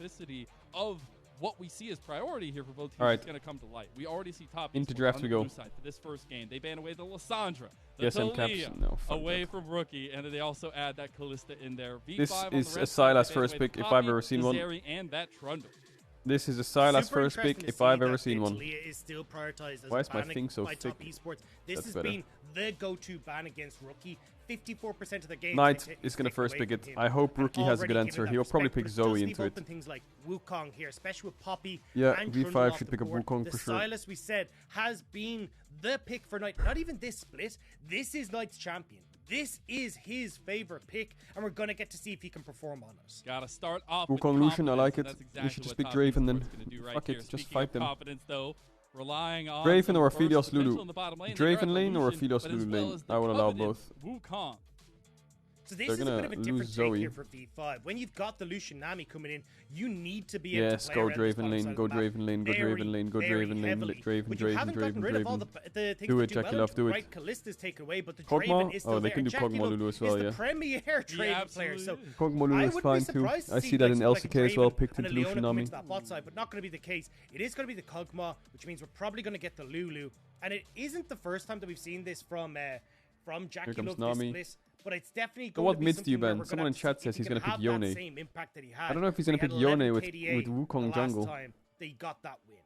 specificity of what we see as priority here for both teams is going to come to light. We already see top into draft we go. Side for this first game. They ban away the Lissandra, the yes, Talia, no, away from Rookie, and then they also add that Callista in there. V5 this is a Sylas first pick if I've ever seen one. And that Trundle. This is a Sylas first pick if I've ever seen one. Is still prioritized as why is my thing so thick? Top esports. This has been the go-to ban against Rookie. 54% of the game. Knight is going to first pick it. I hope Rookie has a good answer. He'll probably pick Zoe into it. Things like Wukong here, especially with Poppy. Yeah, and V5 should pick up Wukong for sure. Sylas, we said, has been the pick for Knight. Not even this split. This is Knight's champion. This is his favorite pick, and we're going to get to see if he can perform on us. Got to start off Wukong Lucian, I like it. Exactly, we should just pick Draven then. Fuck it, just fight them. Though, relying on Draven or Aphelios Lulu? Draven lane or Aphelios Lulu lane? I will allow both. Wukong. So this is a bit of a different take here for V5. When you've got the Lucian Nami coming in, you need to be able to play go Draven lane, go Draven lane, go Draven lane, go Draven lane, Draven. Do it, Jackie Love, do it. Right, Callista's taken away, but the Draven is still they can do Kog'Maw Lulu as well, yeah. The premier Draven player, so Kog'Maw Lulu is fine too. I see that in LCK as well, picked into Lucian Nami. That bot side, but not going to be the case. It is going to be the Kog'Maw, which means we're probably going to get the Lulu, and it isn't the first time that we've seen this from Jackie Love this split. But it's definitely going what mids do you ban? Someone in chat says he's going to pick Yone. I don't know if he's going to pick Yone with Wukong jungle. They got that win.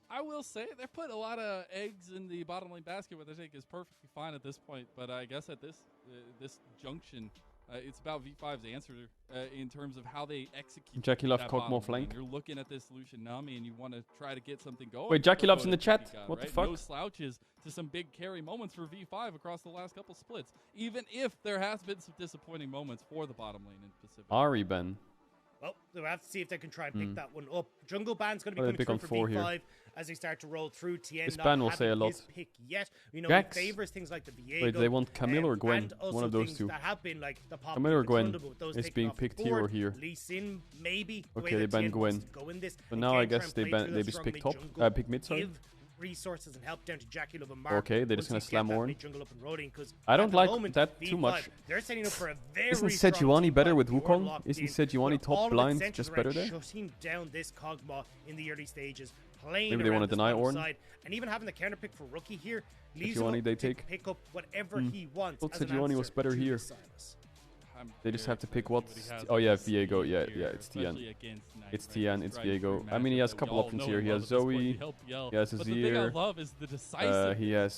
I will say they put a lot of eggs in the bottom lane basket, which I think is perfectly fine at this point. But I guess at this junction, it's about V5's answer in terms of how they execute. Jackie Love Kog'Maw flank. You're looking at this Lucian Nami and you want to try to get something going. Wait, Jackie Love's in the chat. What the fuck? No slouches to some big carry moments for V5 across the last couple splits. Even if there has been some disappointing moments for the bottom lane in Pacific. Ari Ben. Well, we'll have to see if they can try and pick that one up. Jungle ban's going to be coming through for V5 here. As they start to roll through. TN this ban will say a lot. Pick yet. You know, he favors things like the Viego. Wait, they want Camille or Gwen? One of those two. That have been like the Camille or Gwen is being picked here or here. Lee Sin, maybe. Okay, they ban Gwen. But now I guess they just pick top. Pick mid, sorry. Resources and help down to Jackie Love and Mark. Okay, they're just gonna slam Ornn. I don't like that too much. They're setting up for a very Isn't Sejuani better with Wukong? Isn't Sejuani top blind just better there? Shutting down this Kog'Maw in the early stages. Maybe they want to deny Ornn. And even having the counter pick for Rookie here leaves him they pick up whatever he wants. I thought Sejuani was better here. They just have to pick what? Oh yeah, Viego. Yeah, it's Tian. It's Tian. It's Viego. I mean, he has a couple options here. He has Zoe. He has Azir. He has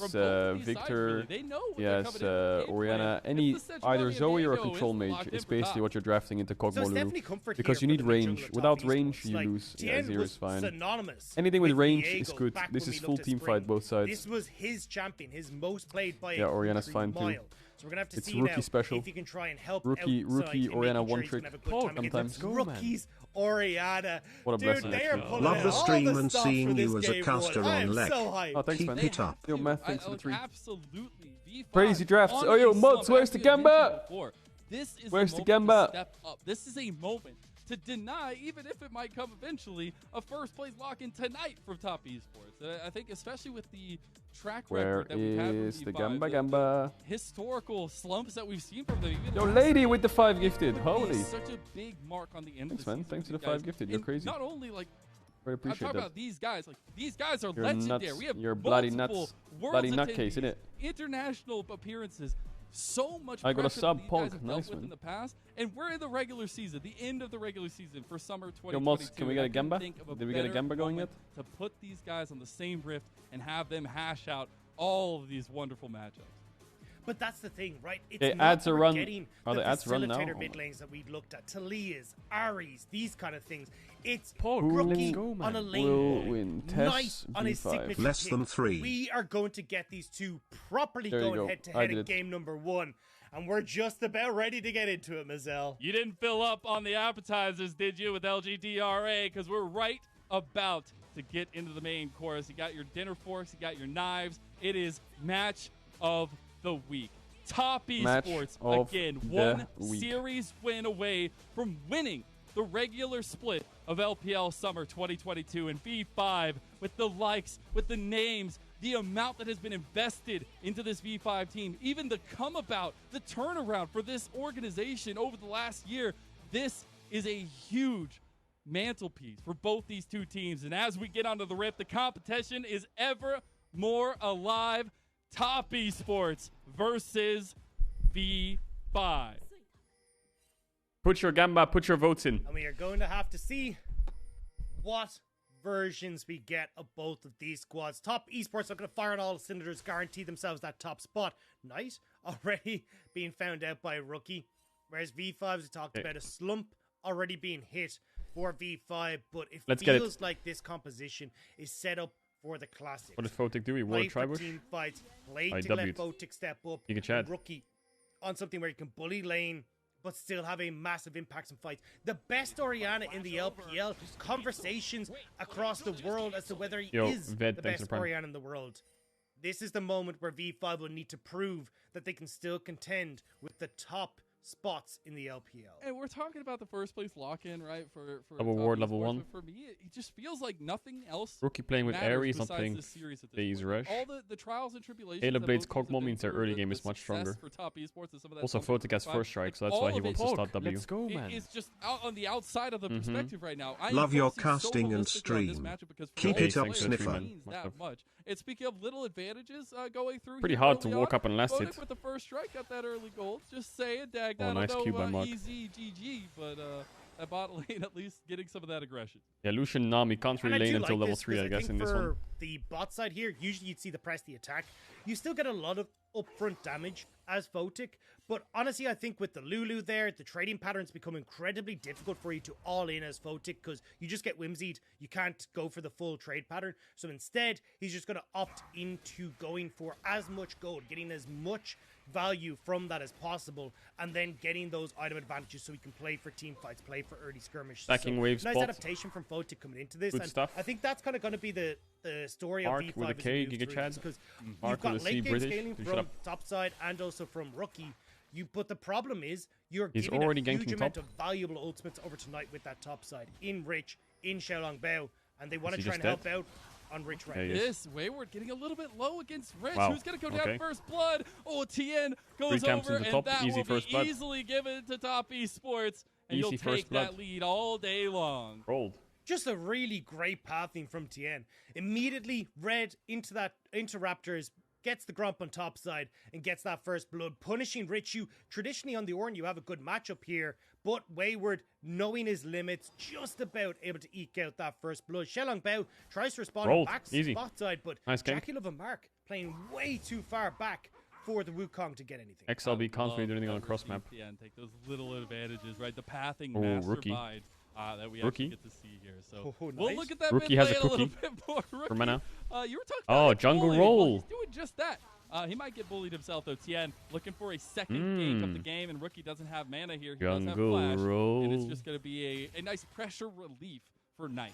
Victor. He has Orianna. Either Zoe or a control mage. It's basically what you're drafting into Kog'Maw Lulu. Because you need range. Without range, you lose. Yeah, Azir is fine. Anything with range is good. This is full team fight, both sides. This was his champion, his most played by Orianna's fine too. So we're gonna have to it's see rookie now special. If he can try and help rookie Orianna one trick. Sometimes. Rookies Orianna. What a blessing. Love the stream and seeing you as a caster on Lek. Oh, thanks, man. Keep it up. Yo, Matt, thanks for the treat. Absolutely. Crazy drafts. Oh, yo, Mods, where's the Gamba? Where's the Gamba? Step up. This is a moment to deny, even if it might come eventually, a first place lock-in tonight from Top Esports. I think especially with the track record that we've had with the Gamba? Historical slumps that we've seen from them. Yo, lady with the 5 gifted. Holy. Such a big mark on the end Thanks, of the man. Thanks for the 5 gifted. You're crazy. Not only like very appreciate I'm talking that. about these guys. Like these guys are legendary. We have You're bloody nuts. Bloody nutcase, innit? International appearances. So much I got a sub Pog. Nice one. In the past, and we're in the regular season, the end of the regular season for summer 2022. Yo, Mods, can we get a Gamba? Did we get a Gamba going yet? To put these guys on the same rift and have them hash out all of these wonderful matchups. But that's the thing, right? It's not ads are run. Are the ads run now? Mid lanes that we looked at, Talia's, Aries, these kind of things. It's Pog. Rookie on a lane, nice on his signature less than 3. We are going to get these two properly going head to head in game number 1. And we're just about ready to get into it, Mazel. You didn't fill up on the appetizers, did you, with LGDRA? Because we're right about to get into the main course. You got your dinner forks, you got your knives. It is match of the week. Top Esports, again, one series win away from winning the regular split of LPL Summer 2022. And V5, with the likes, with the names, the amount that has been invested into this V5 team, even the come about, the turnaround for this organization over the last year, this is a huge mantelpiece for both these two teams. And as we get onto the rip, the competition is ever more alive. Top Esports versus V5. Put your gamba, put your votes in. And we are going to have to see what versions we get of both of these squads. Top Esports are going to fire on all cylinders, guarantee themselves that top spot. Knight already being found out by a rookie, whereas V5, we talked about a slump already being hit for V5, but it feels like this composition is set up for the classics. What does Photic do? He won Tribush? Team fights, play to let Photic step up. You can chat. Rookie on something where you can bully lane, but still have a massive impact in fights. The best Orianna in the LPL, conversations across the world as to whether he is the best Orianna in the world. This is the moment where V5 will need to prove that they can still contend with the top spots in the LPL. And we're talking about the first place lock-in, right? For award level 1. For me, it just feels like nothing else. Rookie playing with Ares, not playing Phase Rush. All the trials and tribulations. Halo Blade's Kog'Maw means their early game is much stronger. For top esports and some of that also, Photic has first strike, so that's why he wants to start W. Let's go, man. It's just out on the outside of the perspective right now. Love your casting and stream. Keep it up, Sniffer. And speaking of little advantages going through, pretty hard to walk up and last it. With the first strike, got that early gold. Just saying, Dag. Nice cube by Mark. Easy GG, but at bot lane at least getting some of that aggression. Yeah, Lucian Nami can't really lane until level 3, I guess, in this one. For the bot side here, usually you'd see the press the attack. You still get a lot of upfront damage as Photic, but honestly, I think with the Lulu there, the trading patterns become incredibly difficult for you to all in as Photic because you just get whimsied. You can't go for the full trade pattern. So instead, he's just going to opt into going for as much gold, getting as much value from that as possible, and then getting those item advantages so he can play for team fights, play for early skirmish. Stacking waves. Nice adaptation from Photic coming into this. Good stuff. I think that's kind of going to be the story Mark of V5 with a K, Giga Chad. Because Mark you've got with a C, late game British. scaling from top side and also from rookie. But the problem is you're He's giving already a huge amount top. of valuable ultimates over tonight with that top side in Rich, in Xiaolong Bao, and they want to try and help out on Rich right now. This Wayward getting a little bit low against Rich. Who's going to go down first blood? Oh, TN goes over, and that will be easily given to Top Esports, and you'll take that lead all day long. Rolled. Just a really great pathing from TN. Immediately Red into Raptors, gets the Grump on top side and gets that first blood, punishing Richu. Traditionally on the Ornn, you have a good matchup here, but Wayward, knowing his limits, just about able to eke out that first blood. Xiaolong Bao tries to respond on back spot side, but Jackie Love and Mark playing way too far back for the Wukong to get anything. XLB can't really do anything on a cross map. Yeah, and take those little advantages, right? The pathing mastermind that we actually get to see here. So we'll look at that Rookie has a little cookie bit more. for mana. You were talking about jungle roll. He's doing just that. He might get bullied himself though. Tien looking for a second gank of the game, and Rookie doesn't have mana here. He does have flash, and it's just going to be a nice pressure relief for Knight.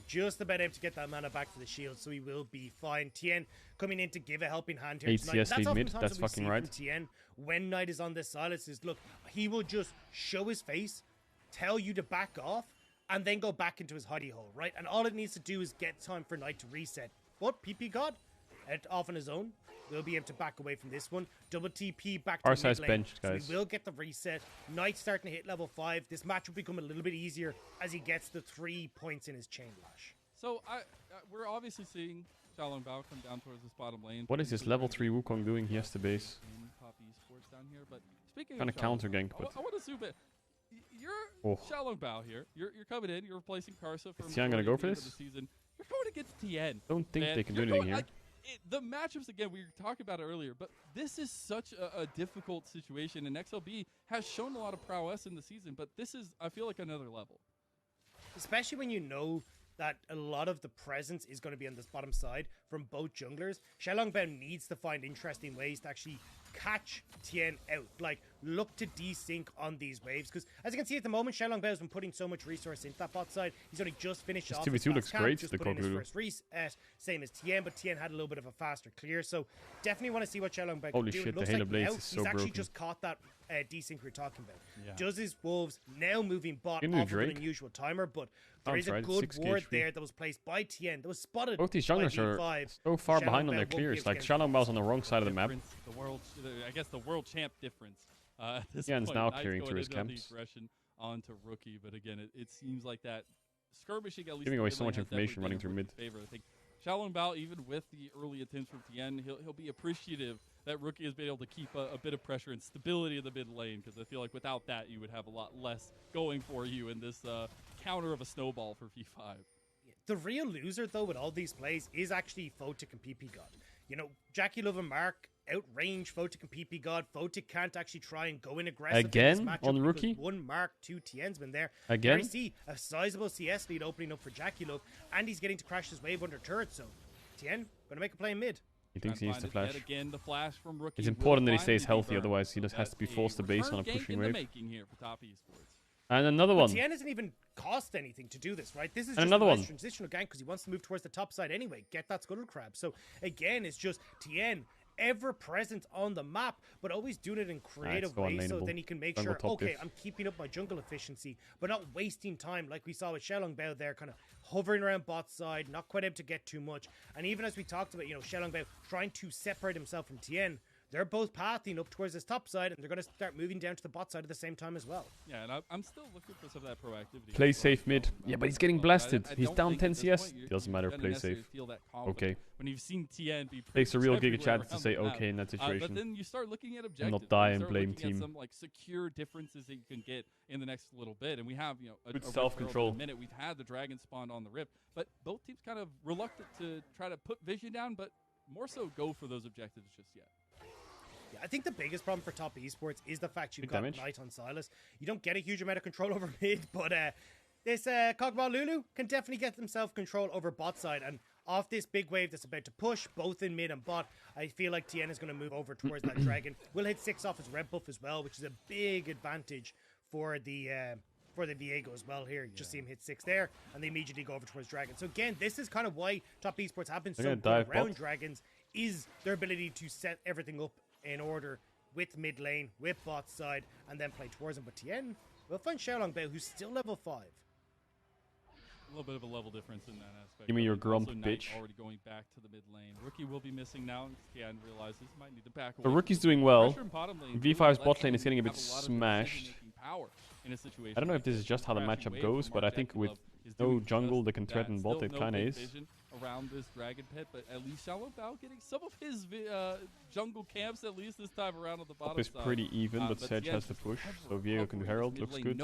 Just about able to get that mana back for the shield, so he will be fine. Tien coming in to give a helping hand here tonight. That's mid. That's fucking right. Tien, when Knight is on this silence, is look, he will just show his face, tell you to back off, and then go back into his hidey hole, right? And all it needs to do is get time for Knight to reset. But PP God, off on his own, will be able to back away from this one. Double TP back to our the size mid lane. benched, guys. So we will get the reset. Knight starting to hit level 5. This match will become a little bit easier as he gets the 3 points in his chain lash. So we're obviously seeing Xiaolong Bao come down towards this bottom lane. What is this level 3 Wukong doing? He has the base. Top Esports down here, but speaking kind of counter ganked, but I want to zoom in. You're Xiaolong Bao here. You're coming in. You're replacing Karsa from Tian gonna go for this? The season. You're going against Tien. Don't think they can do anything here. The matchups, again, we were talking about it earlier, but this is such a difficult situation, and XLB has shown a lot of prowess in the season, but this is, I feel like, another level. Especially when you know that a lot of the presence is going to be on this bottom side from both junglers. Xiaolong Bao needs to find interesting ways to actually catch Tien out. Like, look to desync on these waves. Because, as you can see at the moment, Xiaolong Bao has been putting so much resource into that bot side. He's only just finished off his 2v2 looks camp, great, just the put in his Kog'Maw. first reset, same as Tien, but Tien had a little bit of a faster clear. So, definitely want to see what Xiaolong Bao can do. Shit, it looks the Halo like Blades now is so he's actually broken. just caught that desync we're talking about. Yeah. Does his Wolves now moving bot off of an unusual timer, but there is a good ward there that was placed by Tien that was spotted. Both these junglers are so far behind on their clears. Like, Xiaolong Bao's on the wrong side of the map. I guess the world champ difference. At this Tien's point, now clearing through his camps. onto Rookie. But again, it seems like that skirmishing, at least Giving away so much information running through mid. Favor. I think Xiaolong Bao, even with the early attempts from Tien, he'll be appreciative that Rookie has been able to keep a bit of pressure and stability in the mid lane, because I feel like without that, you would have a lot less going for you in this counter of a snowball for V5. The real loser, though, with all these plays is actually Photic and PP God. You know, JackeyLove and Mark outrange Photic and PP God. Photic can't actually try and go in aggressive again in this matchup on Rookie. One Mark, two Tien's been there. Again, I see a sizable CS lead opening up for JackeyLove, and he's getting to crash his wave under turret. So Tien gonna make a play in mid. He thinks he needs to flash. Again, the flash from Rookie. It's important that he stays healthy, otherwise he just has to be forced to base on a pushing wave. Here for top esports. And another one. Tien doesn't even cost anything to do this, right? This is and just another a nice one. transitional gank because he wants to move towards the top side anyway. Get that scuttle crab. So again, it's just Tien ever present on the map, but always doing it in creative ways, so then he can make sure, okay, I'm keeping up my jungle efficiency, but not wasting time like we saw with Xiaolong Bao there, kind of hovering around bot side, not quite able to get too much. And even as we talked about, you know, Xiaolong Bao trying to separate himself from Tien, they're both pathing up towards this top side, and they're going to start moving down to the bot side at the same time as well. Yeah, and I'm still looking for some of that proactivity. Play safe mid. Yeah, but he's getting blasted. He's down 10 CS. Doesn't matter. Play safe. Okay. When you've seen Tien be takes a real Giga Chat to say okay in that situation. But then you start looking at objectives. And not die and blame team. Some like secure differences that you can get in the next little bit, and we have, you know, good self-control. Minute we've had the dragon spawned on the rip, but both teams kind of reluctant to try to put vision down, but more so go for those objectives just yet. Yeah, I think the biggest problem for top esports is the fact you've got Knight on Sylas. You don't get a huge amount of control over mid, but this Kog'Maw Lulu can definitely get themselves control over bot side. And off this big wave that's about to push, both in mid and bot, I feel like Tien is going to move over towards that dragon. Will hit 6 off his red buff as well, which is a big advantage for the Viego as well here. You just see him hit 6 there, and they immediately go over towards dragon. So again, this is kind of why top esports have been so good around dragons, is their ability to set everything up in order with mid lane, with bot side, and then play towards him. But Tien will find Xiaolong Bao, who's still level 5. A little bit of a level difference in that aspect. Give me your grump, bitch. Already going back to the mid lane. Rookie will be missing now, and Tien realizes he might need to back away. The Rookie's doing well. V5's bot lane is getting a bit smashed. I don't know if this is just how the matchup goes, but I think with no jungle that can threaten bot, it kind of is. Around this dragon pit, but at least Xiaolong Bao getting some of his jungle camps at least this time around on the bottom side. Is pretty even, but Sedge has to push, so Viego can do Herald. Looks good.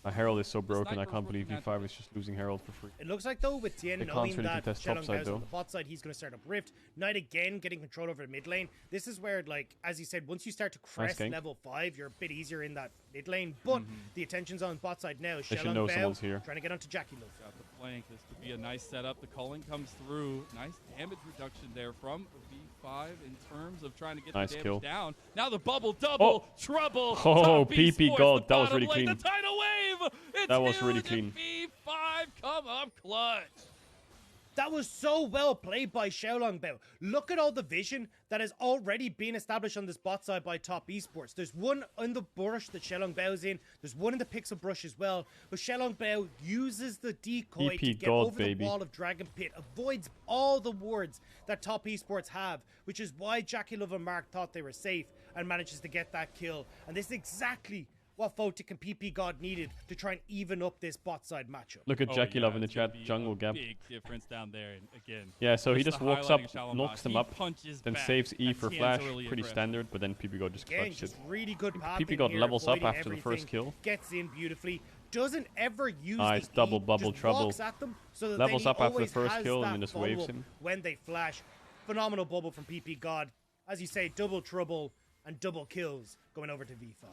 Herald is so broken, I can't believe V5 is just losing Herald for free. It looks like, though, with Tien knowing that Xiaolong Bao's on the bot side, he's going to start up Rift. Knight again getting control over the mid lane. This is where, like, as you said, once you start to crest level 5, you're a bit easier in that mid lane, but the attention's on bot side now. Xiaolong Bao trying to get onto JackeyLove. Got the flank. This could be a nice setup. The culling comes through. Nice damage reduction there from V5 in terms of trying to get the damage down. Now the bubble double trouble. Oh, PP God, that was really clean. The tidal wave. That was really clean. V5 come up clutch. That was so well played by Xiaolong Bao. Look at all the vision that has already been established on this bot side by top esports. There's one in the brush that Xiaolong Bao's in. There's one in the pixel brush as well. But Xiaolong Bao uses the decoy to get over the wall of Dragon Pit, avoids all the wards that top esports have, which is why JackeyLove and Mark thought they were safe and manages to get that kill. And this is exactly what Photic and PP God needed to try and even up this bot side matchup. Look at JackeyLove in the chat, jungle gap. Big difference down there, and again. Yeah, so he just walks up, knocks them up, then saves E for flash, pretty standard, but then PP God just clutched it. Really good PP God levels up after the first kill. Gets in beautifully. Doesn't ever use nice the double E, bubble just trouble. Walks at them, so that levels up after the always first kill and then just waves him. When they flash. Phenomenal bubble from PP God. As you say, double trouble and double kills going over to V5.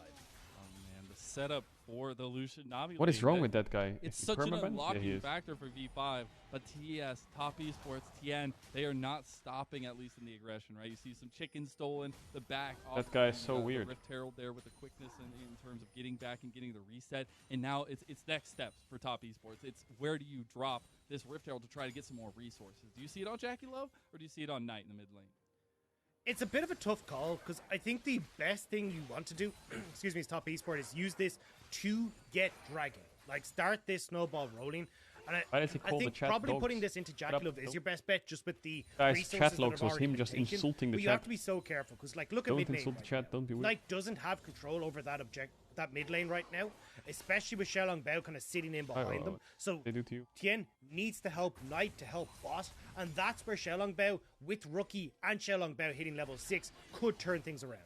Setup for the Lucian Navi. What is wrong with that guy? It's such an unlocking factor for V5, but TES, top esports, Tien, they are not stopping, at least in the aggression, right? You see some chickens stolen, the back off. That guy is so weird. Rift Herald there with the quickness in terms of getting back and getting the reset, and now it's next steps for top esports. It's where do you drop this Rift Herald to try to get some more resources? Do you see it on JackeyLove, or do you see it on Knight in the mid lane? It's a bit of a tough call, because I think the best thing you want to do, excuse me, as top esport is use this to get Dragon. Like, start this snowball rolling. And I think probably putting this into JackeyLove is your best bet, just with the guys, chat logs was him just insulting the chat. But you have to be so careful, because, like, look at mid lane. Don't insult the chat, don't be weird. Knight doesn't have control over that that mid lane right now, especially with Xiaolong Bao kind of sitting in behind them. So they do too. Tien needs to help Knight to help bot, and that's where Xiaolong Bao with Rookie and Xiaolong Bao hitting level 6 could turn things around.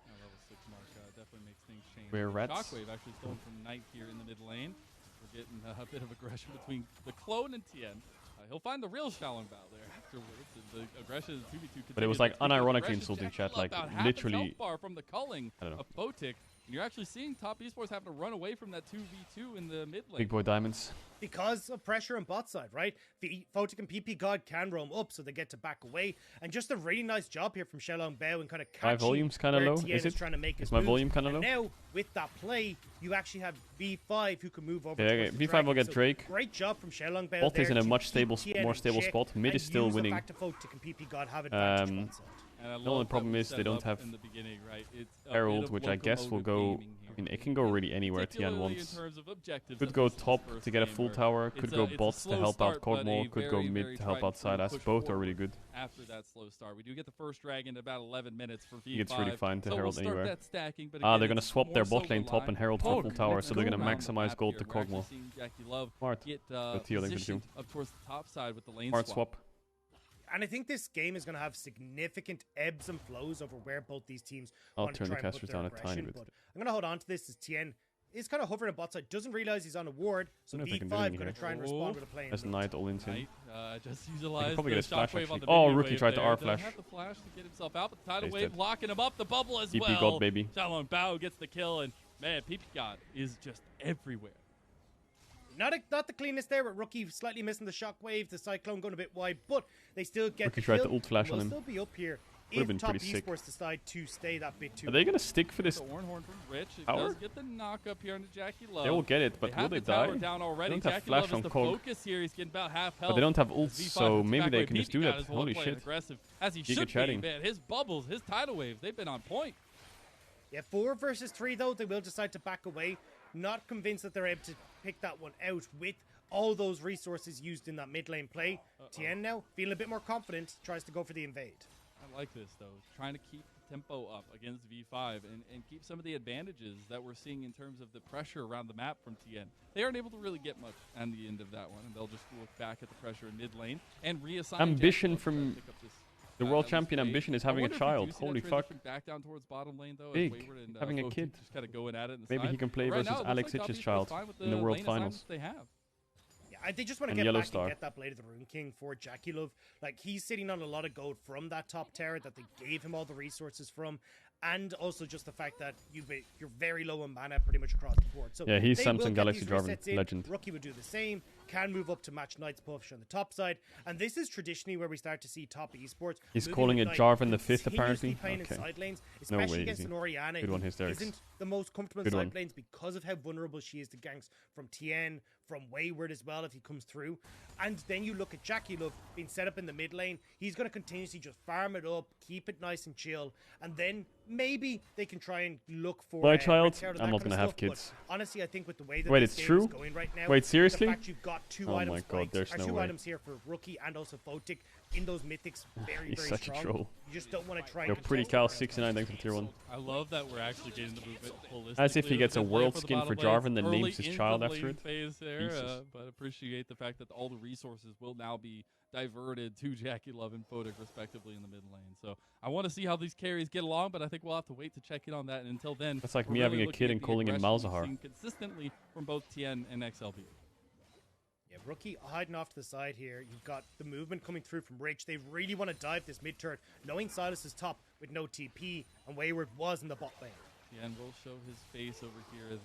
Level 6 mark definitely makes things change. We're rats. Shockwave actually stolen from Knight here in the mid lane. We're getting a bit of aggression between the clone and Tien. He'll find the real Xiaolong Bao there afterwards. The aggression is 2v2. But it was like unironically insulting, chat. Like literally. Far from the culling of Photic. And you're actually seeing top esports having to run away from that 2v2 in the mid lane. Big boy diamonds. Because of pressure on bot side, right? The Photic and PP God can roam up, so they get to back away. And just a really nice job here from Xiaolong Bao and kind of catching. My volume's kind of low. Is it? Trying to make is my volume kind of low? Now, with that play, you actually have V5 who can move over. Yeah, okay. V5 will get Drake. Great job from Xiaolong Bao. Bot is in a much more stable spot. Mid is still winning. The fact that Photic and PP God have advantage the only problem is they don't have Herald, which I guess will go. I mean, it can go really anywhere Tien wants. Could go top to get a full tower, could go bot to help out Kog'Maw, could go mid to help out Sylas. Both are really good. After that slow start, we do get the first dragon in about 11 minutes for V5. It's really fine to Herald anywhere. They're going to swap their bot lane top and Herald for full tower, so they're going to maximize gold to Kog'Maw. Smart. Up towards the top side with the lane Smart swap. And I think this game is going to have significant ebbs and flows over where both these teams I'll want to turn try the and casters put their down a tiny bit. But I'm going to hold on to this as Tien is kind of hovering at bot side, doesn't realize he's on a ward, so V5 going to try and respond with a play. As Knight all into him. Just utilized probably the get his flash shockwave on the Oh, Rookie tried to R flash. Have the flash to get himself out, but the tidal wave locking him up, the bubble as well. God, baby. Xiaolong Bao gets the kill, and man, PP God is just everywhere. Not the cleanest there, but Rookie slightly missing the shockwave, the Cyclone going a bit wide, but they still get Rookie tried to ult flash on him. Still be up here. Would have been top pretty sick. esports decide to stay that bit too. Are they going to stick for this? The Horn from Rich. It tower? does get the knock up here into Jackie Love. They will get it, but will they die? Down already. They don't have Jackie flash Love on is the Kog. focus here. He's getting about half health. But they don't have ults, so maybe they can just do that. Holy shit. Aggressive as he should be, man. His bubbles, his tidal waves, they've been on point. Yeah, 4 versus 3 though. They will decide to back away. Not convinced that they're able to pick that one out with all those resources used in that mid lane play. Tien now, feeling a bit more confident, tries to go for the invade. I like this, though. Trying to keep the tempo up against V5 and keep some of the advantages that we're seeing in terms of the pressure around the map from Tien. They aren't able to really get much on the end of that one, and they'll just look back at the pressure in mid lane and reassign. Ambition from the world champion Ambition is having a child. Holy fuck. Back down towards bottom lane, though, big. And, having a kid. Just kind of going at it. Maybe he can play versus Alex Hitch's child in the world finals. They have. They just want to get back and get that Blade of the Rune King for Jackie Love. Like, he's sitting on a lot of gold from that top tower that they gave him all the resources from. And also just the fact that you're very low on mana pretty much across the board. So yeah, he's Samsung Galaxy Jarvan, legend. Rookie would do the same. Can move up to match Knight's push on the top side. And this is traditionally where we start to see top esports. He's calling it Jarvan the 5th, apparently. Playing in side lanes, especially against an Orianna who isn't the most comfortable in side lanes because of how vulnerable she is to ganks from Tien, from Wayward as well if he comes through. And then you look at Jackie Love being set up in the mid lane. He's going to continuously just farm it up, keep it nice and chill, and then maybe they can try and look for my child. I'm not going to have kids. But honestly, I think with the way that this game is going right now, wait, seriously? The fact you've got two oh items, my God, there's no two way. items here for Rookie and also Photic in those mythics, very such strong. A troll. You just don't want to try. Yo, pretty Cal 69, thanks for tier 1. I love that we're actually getting the movement holistically. As if he gets a world skin for Jarvan that names his child after it. But appreciate the fact that all the resources will now be diverted to Jackie Love and Photic respectively in the mid lane. So I want to see how these carries get along, but I think we'll have to wait to check in on that. And until then, that's like me having a kid and calling him Malzahar. Consistently from both Tien and XLB. Yeah, Rookie hiding off to the side here. You've got the movement coming through from Rich. They really want to dive this mid turret, knowing Sylas is top with no TP, and Wayward was in the bot lane. Yeah, and we'll show his face over here.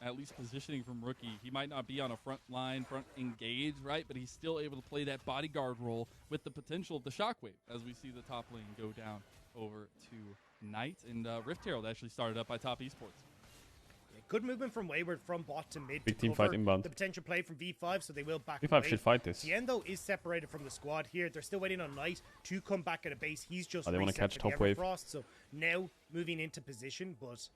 At least positioning from Rookie. He might not be on a front line, front engage, right? But he's still able to play that bodyguard role with the potential of the shockwave as we see the top lane go down over to Knight. And Rift Herald actually started up by top esports. Yeah, good movement from Wayward from bot to mid. Big team fight inbound. The potential play from V5, so they will back V5 away. should fight this. Tien, though, is separated from the squad here. They're still waiting on Knight to come back at a base. He's just they want to catch top wave. Frost, so now moving into position, but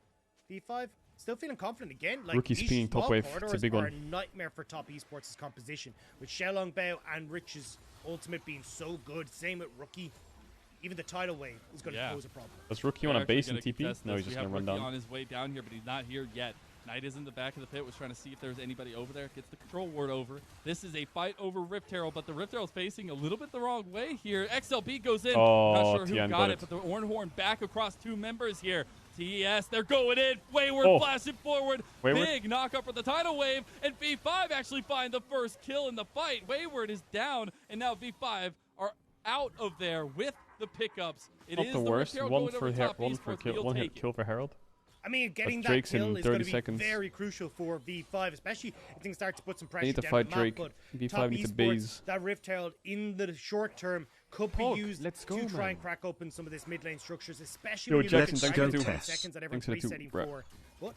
V5 still feeling confident again. Like, Rookie's spinning top wave. It's a big one. A nightmare for top esports' composition with Xiaolong Bao and Rich's ultimate being so good. Same with Rookie. even the tidal wave is going to pose a problem. Does Rookie want a base in TP? No, he's just going to run down. On his way down here, but he's not here yet. Knight is in the back of the pit, was trying to see if there's anybody over there. Gets the control ward over. This is a fight over Rift Herald, but the Rift Herald's facing a little bit the wrong way here. XLB goes in. Not sure who got it, but the Ornhorn back across 2 members here. TES, they're going in. Wayward flashing forward. Big knockup for the tidal wave, and V5 actually find the first kill in the fight. Wayward is down, and now V5 are out of there with the pickups. It Not is the worst. One kill for Herald. I mean, getting that kill is going to be very crucial for V5, especially if things start to put some pressure down on the map. But V5 needs a base. That Rift Herald in the short term could be used to try and crack open some of this mid lane structures, especially when you look at seconds that everyone's resetting for. What?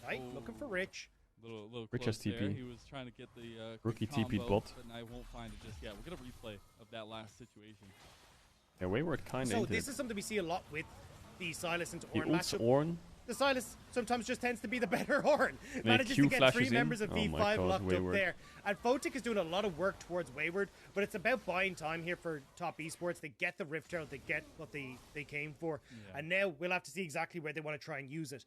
Right, looking for Rich. Little Rich has TP. He was trying to get the Rookie TP bot. But I won't find it just yet. We're going to replay of that last situation. Yeah, Wayward kind of. So this is something we see a lot with the Sylas into Ornn matchup. The Sylas sometimes just tends to be the better Ornn. Manages to get 3 members of V5 locked up there. And Photic is doing a lot of work towards Wayward, but it's about buying time here for top esports. They get the Rift Herald, they get what they came for. And now we'll have to see exactly where they want to try and use it.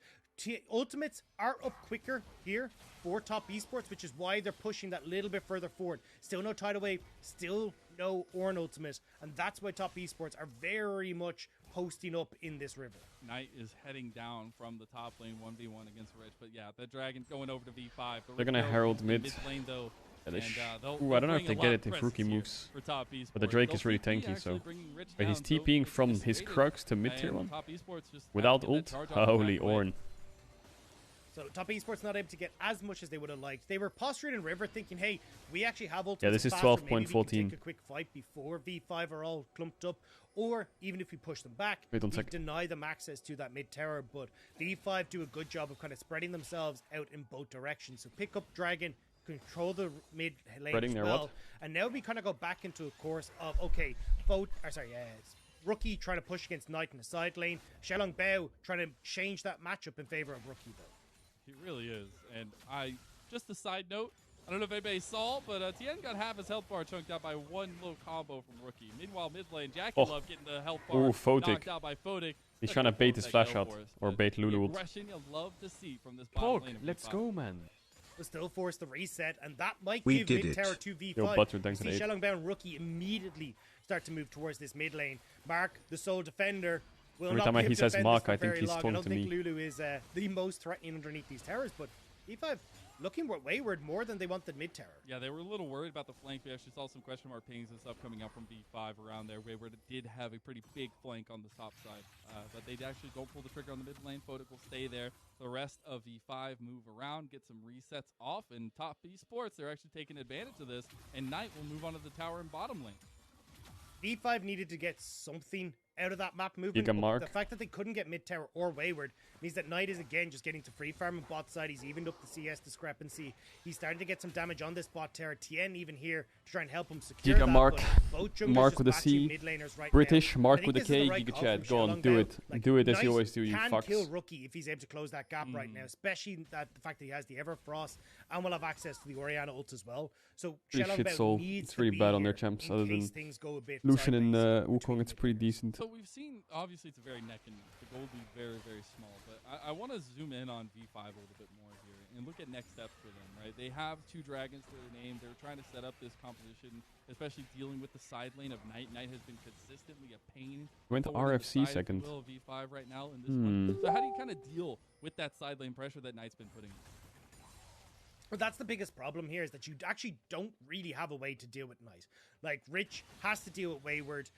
Ultimates are up quicker here for top esports, which is why they're pushing that little bit further forward. Still no tidal wave, still no Ornn ultimate, and that's why top esports are very much posting up in this river. Knight is heading down from the top lane 1v1 against Rich, but yeah, the Dragon going over to V5. They're gonna Herald mid. Lane, though, and I don't know if they get it if Rookie moves. But the Drake is really tanky, so. But he's TPing from his Crux to mid tier 1 without ult. Holy Ornn. So top esports not able to get as much as they would have liked. They were posturing in river thinking, hey, we actually have ultimates. Yeah, this is 12.14. Take a quick fight before V5 are all clumped up. Or even if we push them back, we deny them access to that mid tower. But V5 do a good job of kind of spreading themselves out in both directions. So pick up Dragon, control the mid lane as well. And now we kind of go back into a course of, okay, Rookie trying to push against Knight in the side lane. Shelong Bao trying to change that matchup in favor of Rookie, though. He really is. And just a side note, I don't know if anybody saw, but Tien got half his health bar chunked out by one little combo from Rookie. Meanwhile, mid lane, Jackie Love getting the health bar knocked out by Photic. He's trying to bait his flash out, or bait Lulu. Aggression you love to see from this bottom lane. Let's go, man. Will still force the reset, and that might give mid tower to V5. You see Shelong Bao and Rookie immediately start to move towards this mid lane. Mark, the sole defender, every time he says Mark, I think he's talking to me. I don't think Lulu is the most threatening underneath these towers, but V5 looking wayward more than they wanted mid tower. Yeah, they were a little worried about the flank. We actually saw some question mark pings and stuff coming out from V5 around there. Wayward did have a pretty big flank on the top side, but they actually don't pull the trigger on the mid lane. Photic will stay there. The rest of V5 move around, get some resets off, and top esports, they're actually taking advantage of this, and Knight will move on to the tower in bottom lane. V5 needed to get something out of that map movement. The fact that they couldn't get mid tower or wayward means that Knight is again just getting to free farm on bot side. He's evened up the CS discrepancy. He's starting to get some damage on this bot tower. Tien even here to try and help him secure that. Mark with a C. Right British now. Mark with a K. Right Giga Chad. Go on, do it. Like, do it as you always do, you fucks. fucks. Kill Rookie if he's able to close that gap right now, especially the fact that he has the Everfrost and will have access to the Orianna ult as well. So shit soul. It's really bad on their champs. Other than Lucian and Wukong, it's pretty decent. So we've seen, obviously, it's a very neck and neck. The goal will be very, very small. But I want to zoom in on V5 a little bit more here and look at next steps for them, right? They have 2 dragons to their name. They're trying to set up this composition, especially dealing with the side lane of Knight. Knight has been consistently a pain. Went to RFC second. V5 right now in this one. So how do you kind of deal with that side lane pressure that Knight's been putting in? Well, that's the biggest problem here, is that you actually don't really have a way to deal with Knight. Like, Rich has to deal with Wayward.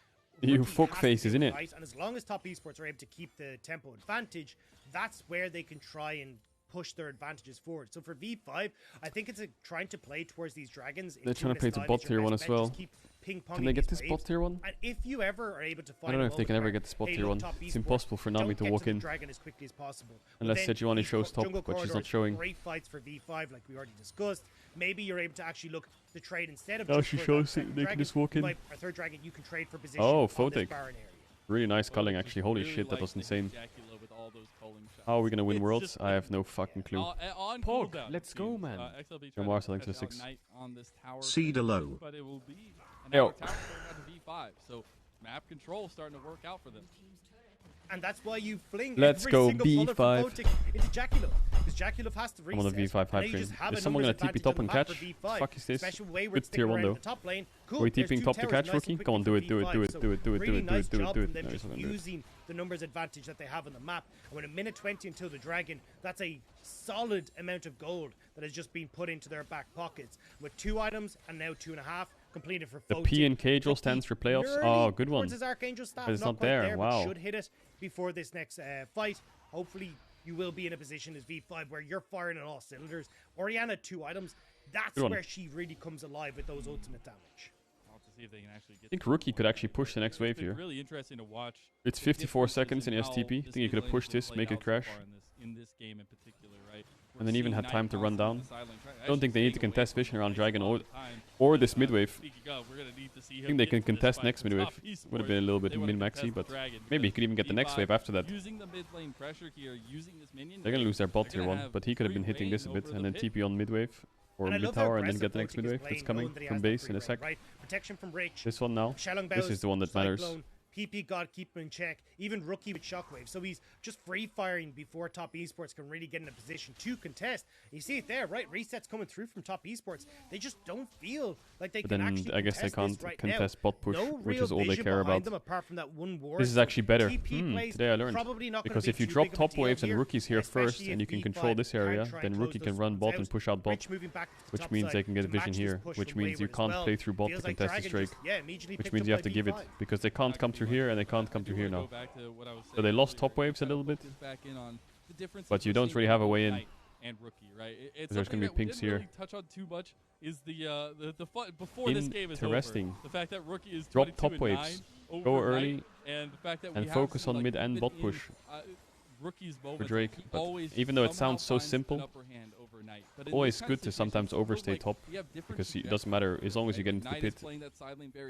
You fuck faces, isn't it? And as long as top esports are able to keep the tempo advantage, that's where they can try and push their advantages forward. So for V5, I think it's trying to play towards these dragons. They're trying to play to bot tier 1 as well. Can they get this bot tier 1? And if you ever are able to find, I don't know if they can ever get this bot tier 1. It's impossible for Nami to walk in. Dragon as quickly as possible. Unless Sejuani shows top, but she's not showing. Great fights for V5, like we already discussed. Maybe you're able to actually look to trade instead of. Oh, she shows it. They can just walk in. Our third dragon, you can trade for position. Oh, Photic. Really nice culling, actually. Holy shit, that was insane. How are we gonna win Worlds? I have no fucking clue. Pork, let's go, man. Jamar selling to 6. Caedrel low. But it will be Yo. V5. So Map control starting to work out for them. And that's why you fling Let's every go single B5 bullet from Votic into Jackie Because Jackie has to reset. I'm on the V5 high frame. Is someone gonna TP top and catch? Fuck is this? Good tier 1 though. Cool. Are we TPing top to catch, Rookie? Come on, do it. Really nice job No, from them he's just not gonna do it. using the numbers advantage that they have on the map. And with a minute 20 until the Dragon, that's a solid amount of gold that has just been put into their back pockets. With 2 items and now 2.5 completed for The P in Caedrel stands for playoffs. Oh, good one. His Archangel staff, But it's not quite there. Wow. Should hit it before this next fight. Hopefully, you will be in a position as V5 where you're firing on all cylinders. Orianna, 2 items. That's where she really comes alive with those ultimate damage. See if they can actually get I think Rookie could actually push the next wave here. Really interesting to watch. It's 54 seconds in the STP. I think he could have pushed this, make it crash. In this game in particular, right? And then even had time to run down. I don't think they need to contest vision around Dragon or this midwave. I think they can contest next midwave. Would have been a little bit min-maxy, but maybe he could even get the next wave after that. They're gonna lose their bot tier 1, but he could have been hitting this a bit and then TP on midwave. Or mid tower and then get the next midwave that's coming from base in a sec. Protection from Rich. This one now. This is the one that matters. PP God keep him in check. Even Rookie with Shockwave. So he's just free firing before Top Esports can really get in a position to contest. You see it there, right? Resets coming through from Top Esports. They just don't feel like they can actually I guess they can't contest bot push, no which is all they care about. Them apart from that one ward. This is actually better. Today I learned. Because if you drop top waves and Rookie's here first and you can control this area, then Rookie can run bot and push out bot, which means they can get vision here, which means you can't play through bot to contest this Drake, which means you have to give it, because they can't come through here and they can't come through here now. So they lost top waves a little bit, but you don't really have a way in. And Rookie, right? There's gonna be pinks here. Really touch on too much is the fun before this game is over. Interesting. The fact that Rookie is drop top waves, go early, and the fact that and focus on mid and bot push. Rookie's for Drake, but even though it sounds so simple, always good to sometimes overstay top, because it doesn't matter, as long as you get into the pit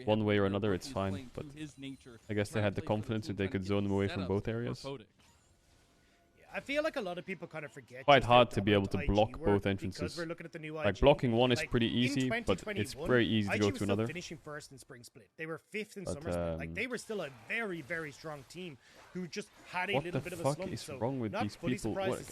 one way or another, it's fine. But I guess they had the confidence that they could zone them away from both areas. I feel like a lot of people kind of forget. Quite hard to be able to block both entrances. Like blocking one is pretty easy, but it's very easy to go to another. Finishing first in Spring Split, they were 5th in Summer Split. Like they were still a very, very strong team who just had a little bit of a slump. What the fuck is wrong with these people? What?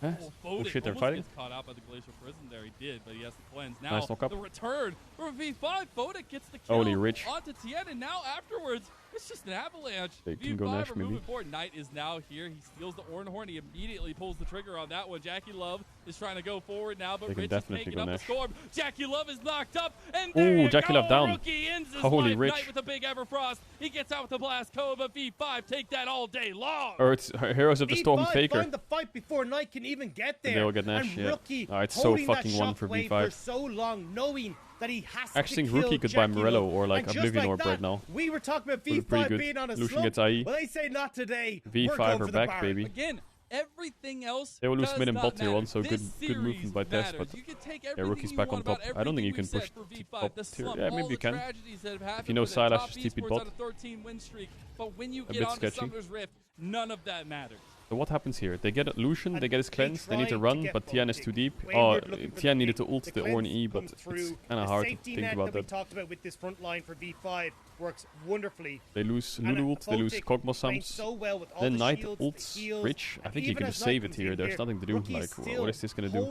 Huh? Oh shit, they're fighting? Caught out by the Glacial Prison there, he did, but he has to cleanse. Now, the return for V5, Votic gets the kill Holy Rich. onto Tien, and now afterwards, it's just an avalanche. They can V5 go Nash, maybe. moving forward. Knight is now here. He steals the Ornhorn. He immediately pulls the trigger on that one. Jackie Love is trying to go forward now, but Rich is taking up the storm. Jackie Love is knocked up, and there Jackie Love down. Rookie ends his Holy life. Rich. Knight with a big Everfrost. He gets out with the Blast Code, but V5 take that all day long. Or it's Heroes of the Storm Faker. Find the fight before Knight can even get there. And they'll get Nash, and Rookie it's so fucking one for V5. For so long, knowing that he has I actually to think Rookie could buy Morello or like and Oblivion like Orb right now. We were talking about V5 being on a Lucian slump. gets IE. Well, they say not today. V5 are back, baby. Again, everything else they will lose mid and bot tier 1, so good movement by TES, but Rookie's back on top. I don't think you can push top tier. Yeah, maybe you can. If you know Silas, just TP bot. But when you a get bit on sketchy. Summer's Rift, none of that matters. So what happens here? They get Lucian, they get his cleanse, they need to run, but Tian is too deep. Oh, Tian needed to ult the Ornn E, but it's kind of hard to think about that. We talked about with this front line for V5 works wonderfully. They lose Lulu ult, they lose Kog'Maw Sums. Then Knight ults Rich. I think you can just save it here. There's nothing to do. Like, what is this gonna do?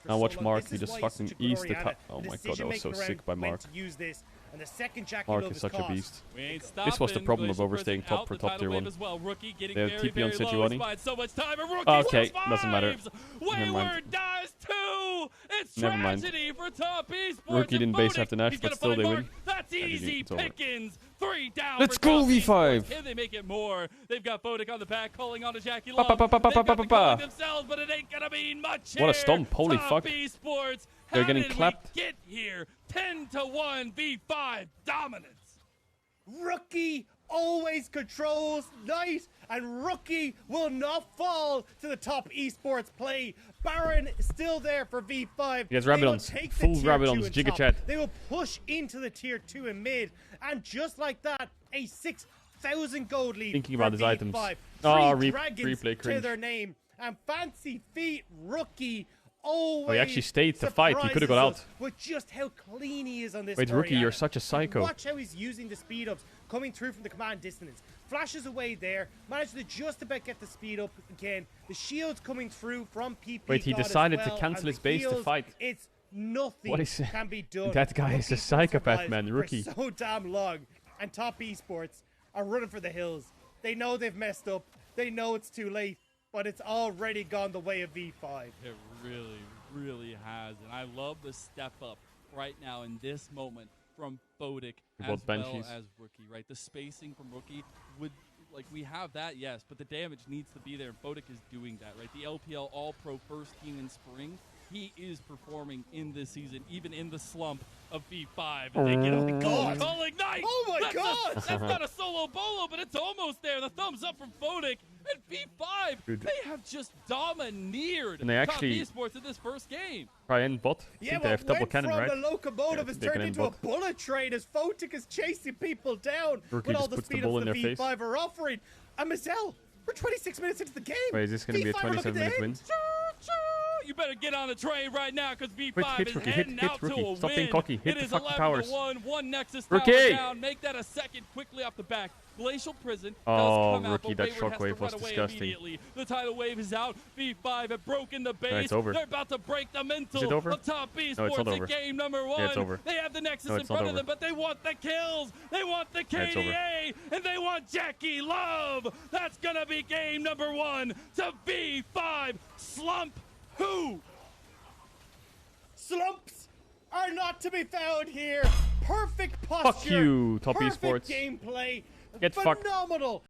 Now watch Mark. He just fucking eased the top. Oh my god, that was so sick by Mark. Mark is such a beast. This was the problem of overstaying top for top tier 1. They have TP on Sejuani. Okay, doesn't matter. Never mind. Never mind. Rookie didn't base after Nash, but still they win. That's easy pickings. 3 down. Let's go V5. Can they make it more? They've got Votic on the back, calling on to Jackie Love. themselves, but it ain't gonna mean much here. What a stomp! Holy fuck! Esports. They're getting clapped. Get here. 10-1 V5 dominance. Rookie always controls Knight, and Rookie will not fall to the top esports play. Baron still there for V5. He has Rabidons, full Rabidons, Giga Chat. They will push into the tier 2 in mid, and just like that, a 6,000 gold lead. Thinking about his V5. items. Replay cringe. to their name, and Fancy Feet Rookie always. Oh, he actually stayed to fight. He could have got out. With just how clean he is on this. Wait, Rookie, you're such a psycho. Watch how he's using the speed ups coming through from the command distance. Flashes away there. Manages to just about get the speed up again. The shield's coming through from PP. Wait, he decided to cancel his base to fight. It's nothing what is can be done. That guy is a psychopath, man. Rookie. For so damn long. And top esports are running for the hills. They know they've messed up. They know it's too late. But it's already gone the way of V5. It really, really has. And I love the step up right now in this moment from Bodic as well as Rookie, right? The spacing from Rookie would, like, we have that, yes, but the damage needs to be there. Bodic is doing that, right? The LPL All-Pro first team in spring, he is performing in this season, even in the slump of V5. And they get on the goal, calling night. Oh my god! That's not a solo bolo, but it's almost there. The thumbs up from Bodic. And V5, they have just domineered and they actually top esports in this first game. Try and bot. Yeah, they have double cannon, right? The locomotive has turned into a bullet train as Photic is chasing people down Rookie with all the speed ups the V5 face. are offering. And Mazel, we're 26 minutes into the game. Wait, is this going to be a 27-minute win? You better get on the train right now because V5 is Rookie, heading out Rookie. to a Stop win. being cocky. Hit it the is fucking 11 powers. to 1. One Nexus Rookie! tower down. Make that a second quickly off the back. Glacial Prison does come out, Rookie, but that Wayward has shockwave to was run away disgusting. immediately. The tidal wave is out. V5 have broken the base. It's over. They're about to break the mental Is it over? of top esports No, it's not over. in game number 1. Yeah, it's over. They have the Nexus No, in it's not front of over. them, but they want the kills. They want the KDA, and they want Jackie Love. That's going to be game number 1 to V5. Slump who? Slumps are not to be found here. Perfect posture. Fuck you, top perfect esports. Gameplay. Get fucked. Phenomenal.